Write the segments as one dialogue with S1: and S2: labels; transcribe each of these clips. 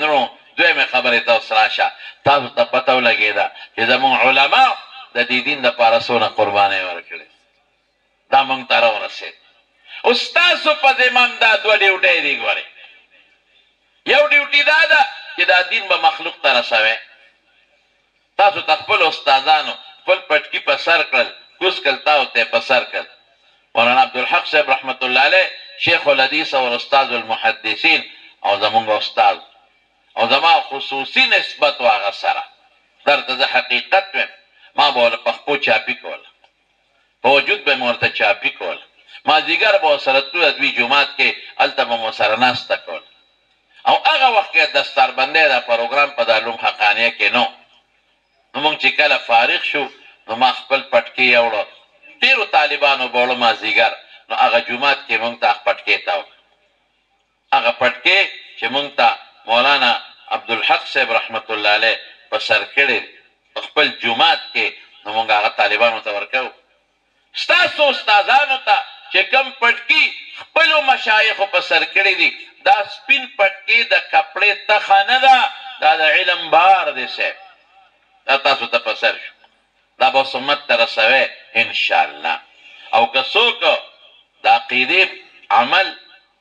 S1: خویندنو دویمه خبرې ته اوس راشه. تاسو ته پته ولګېده چې زموږ علما د دې دین دپاره څونه قربانۍ ورکړې، دا موږ ته راورسېد. اوس تاسو په ذمن دا دوه ډیوټۍ دي. ګورئ، یو ډیوټي دا ده چې دا دین به مخلوق ته رسوئ. تاسو ته خپل استادانو خپل پټکي په سر کړل، کوز کړل، تاسو ته په سر کړل. مولانا عبدالحق صاحب رحمت الله علیه شیخ الحدیث او استاد المحدثین او زمونږ استاد او زما خصوصي نسبت و هغه سره درته زه حقیقت ویم. ما به ورله په خپو چاپي کوله، په وجود به مې ورته چاپي کوله. مازدیګر به ورسره تلو دوی جومات کې، هلته به مو ورسره ناسته کوله. او هغه وخت کې دستاربندۍ دا پروګرام په دارالعلوم حقانیه کې نو. نو موږ چې کله فارغ شو نو ما خپل پټکي یوړه، ډېرو طالبانو به وړه مازدیګر. نو هغه جومات کې موږ ته هغه پټکي ته هغه پټکي چې موږ ته مولانا عبدالحق صاحب رحمت الله علیه په سر کړی په خپل جومات کې، نو موږ هغه طالبانو ته ورکوو. ستاسو استادانو ته چې کوم پټکي خپلو مشایخو په سر کړي دي، دا سپین پټکي د کپړې تخه نه ده، دا د علم بار دی صاحب. دا تاسو ته په سر شو، دا به سمت ته رسوئ انشاءالله. او که څوک د عقیدې عمل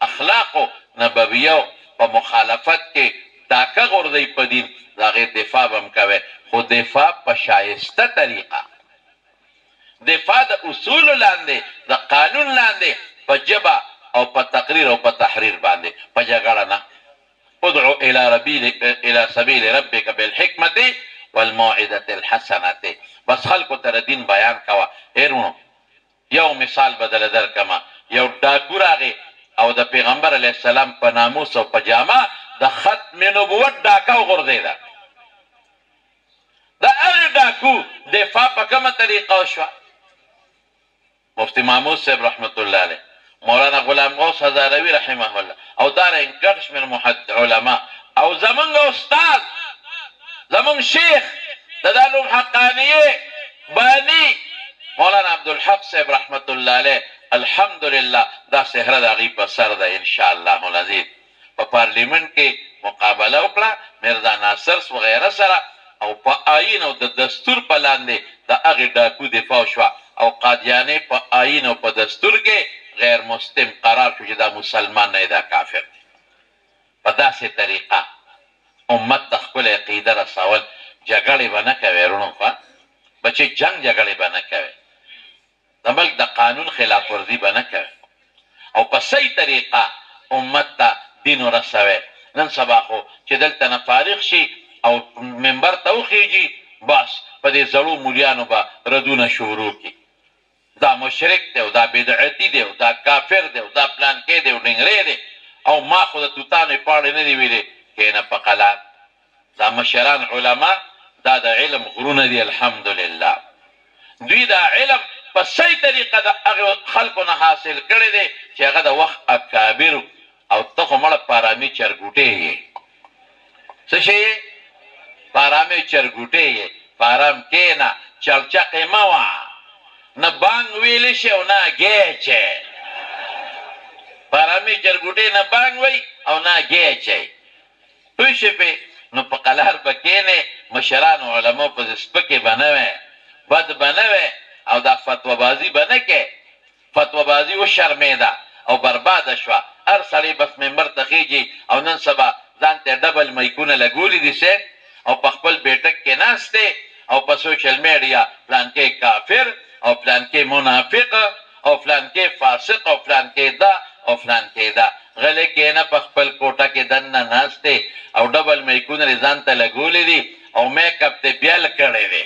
S1: اخلاقو نبویو په مخالفت کې ډاکه غورځوي په دین، د هغې دفاع به هم کوئ، خو دفاع په شایسته طریقه، دفاع د اصولو لاندې، د قانون لاندې، په ژبه او په تقریر او په تحریر باندې، په جګړه نه. ادعو الى سبیل ربک بالحکمة والموعظة الحسنة. بس خلکو ته دین بیان کوه. هیرونو یو مثال بدله درکمه. یو ډاکو راغی او د پیغمبر علیه السلام په ناموس او په جامه د ختم نبوت ډاکه وغورځېده. د هغې ډاکو دفاع په کومه طریقه وشوه؟ مفتي محمود صاحب رحمت الله علیه، مولانا غلام غوث هزاروي رحمه الله، او دارنګ ګڼ شمېر علما، او زمونږ استاد زمونږ شیخ د دارالعلوم حقانیې بانی مولانا عبدالحق صاحب رحمت الله علیه، الحمدلله دا سهره د هغوی په سر ده انشاءالله العزیز. په پارلیمنت کې مقابله وکړه میرزا ناصر وغیره سره، او په آیین او د دستور په لاندې د هغې ډاکو دفاع شوه، او قادیانې په آیین او په دستور کې غیر مسلم قرار شو چې دا مسلمان نه دا کافر دی. په داسې طریقه امت ته خپل عقیده رسول. جګړې به نه کوې وروڼو، بچې جنګ جګړې به نه کوې، د ملک د قانون خلاف ورزي به نه کوې، او په صحیح طریقه امت ته دین ورسوې. نن سبا خو چې دلته نه فارغ شي او منبر ته وخیږي، بس په دې زړو مولیانو به ردونه شروع کړي، دا مشرک دی او دا بدعتي دی او دا کافر دی او دا پلانکی دی او ډنګری دی، او ما خو د توتانو پاڼې نه دي ویلې. کښېنه په قلار. دا مشران علما دا د علم غرونه دي الحمدلله. دوی دا علم په صحیح طریقه د هغو خلکو نه حاصل کړی دی چې هغه د وخت اکابرو. او ته خو مړه په ارامي چرګوټې یې، څه شی یې؟ په ارامي چرګوټې یې. په ارام کښېنه، چړچقې مه وه، نه بانګ ویلی شي او نه ګیچی. په ارامي چرګوټې نه بانګ وی او نه ګیچی. پوه شوې پې؟ نو په قلار به کښېنې، مشرانو علماو پسې سپکې به نه وې، بد به نه وې، او دا فتوا بازي به نه کې. فتوا بازي وشرمېده او برباده شوه. هر سړی بس ممبر ته خېږي او نن سبا ځان ته ډبل میکونه لګولي دي صاحب، او په خپل بیټک کې ناست دی، او په سوشل میډیا پلانکی کافر او پلانکی منافق او پلانکی فاسق او پلانکی دا او پلانکی دا. غلی کښېنه په خپل کوټه کې دننه ناست دی او ډبل میکونه یې ځان ته لګولي دي، او میک اپ دې بیل کړی دی،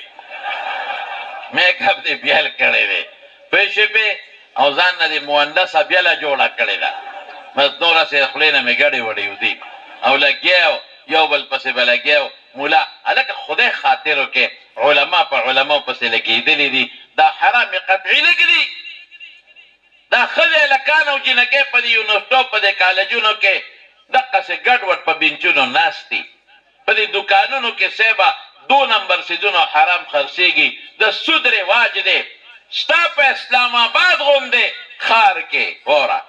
S1: میک اپ دې بیل کړی دی. پوه شوې پې؟ او ځان نه دې مهندسه بیله جوړه کړې ده، بس نورسې خولې نه مې ګډې وډې ودي، او لګیا یو بل پسې به لګیا. مولا هلکه خدای خاطر وکړې، علما په علماو پسې لګېدلي دي، دا حرام قطعي لږ دي. دا ښځې هلکان او جینکۍ په دې یونیورسټو په دې کالجونو کې دقسې ګډوډ په بینچونو ناست دي، په دې دوکانونو کې صیبه 2 نمبر څیزونو حرام خرڅېږي، د سود رواج دی. ستا په اسلام آباد غوندې ښار کې وره،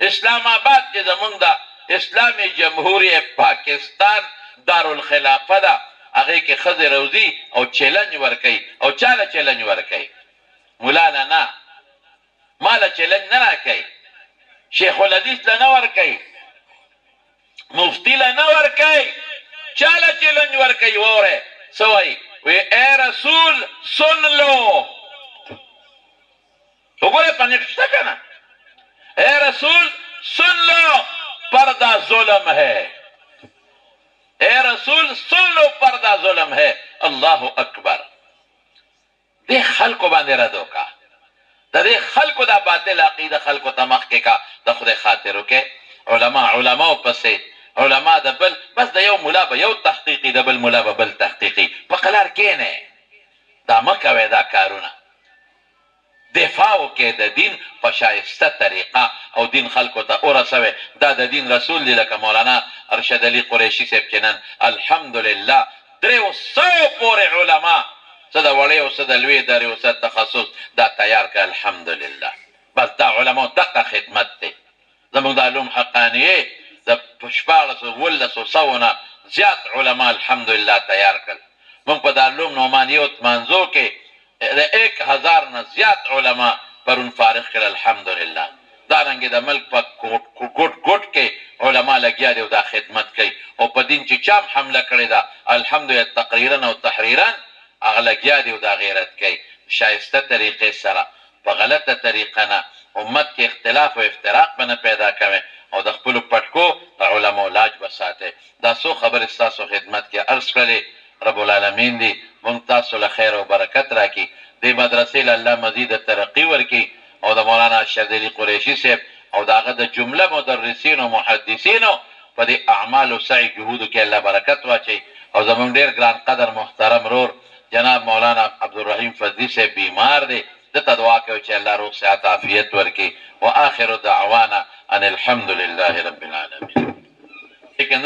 S1: اسلام آباد کې زمونږ د اسلامی جمهوری پاکستان دارالخلافه ده هغې کې ښځې روځي او چیلنج ورکوي او چاله چیلنج ورکوي ملا له نه ما له چیلنج نه راکوي شیخ الحدیث له نه ورکوي مفتی له نه ورکوي چاله چیلنج ورکوي وره څه وایي وی اے رسول سن لو وګوره پنځه شته که نه اے رسول سن لو پردہ ظلم ہے اے رسول سن لو پردہ ظلم ہے اللہ اکبر دې خلکو باندې ردو کا د دې خلکو دا باطل عقیده خلکو ته مخکې کا د خدای خاطر وکې علماو پسې علما د بل بس د یو ملا به یو تحقیقي د بل ملا به بل تحقیقي په قلار کښېنئ دا مه کوئ دا کارونه دفاع وکړئ د دین په شایسته طریقه او دین خلکو ته ورسوئ دا د دین رسول دی لکه مولانا ارشد علي قریشي صاحب چې نن الحمدلله 300 پورې علما څه د وړې او څه د لوی درې او څه تخصص دا تیار کړه الحمدلله بس دا علماو دقه خدمت دی زموږ د علوم حقانیې د 1400 نه زیات علما الحمدلله تیار کړل موږ په دارالعلوم نعمانیه منځو کې د 1000 نه زیات علما پرون فارغ کړل الحمدلله دارنګې د ملک په ګوټ کې علما لګیا دي او دا خدمت کوي او په دین چې چا حمله کړې ده الحمدلله تقریرا او تحریرا هغه لګیا دي او دا غیرت کوي شایسته طریقې سره په غلطه طریقه نه امت کې اختلاف او افتراق به نه پیدا کوي او د خپلو پټکو د علماو لاج به ساتئ دا څو خبرې ستاسو خدمت کې عرض کړلې رب العالمین دی مونږ تاسو له خیر او برکت راکړي دې مدرسې له الله مزید ترقي ورکړي او د مولانا ارشد علي قریشي صاحب او د هغه د جمله مدرسینو او محدثینو په دې اعمالو سعی جهودو کې الله برکت واچوي او زموږ ډېر ګران قدر محترم رور جناب مولانا عبدالرحیم فضلي صاحب بیمار دی دته دعا کوي چې الله روغ صحت عافیت ورکړي واخر دعوانا ان الحمد لله رب العالمین لیکن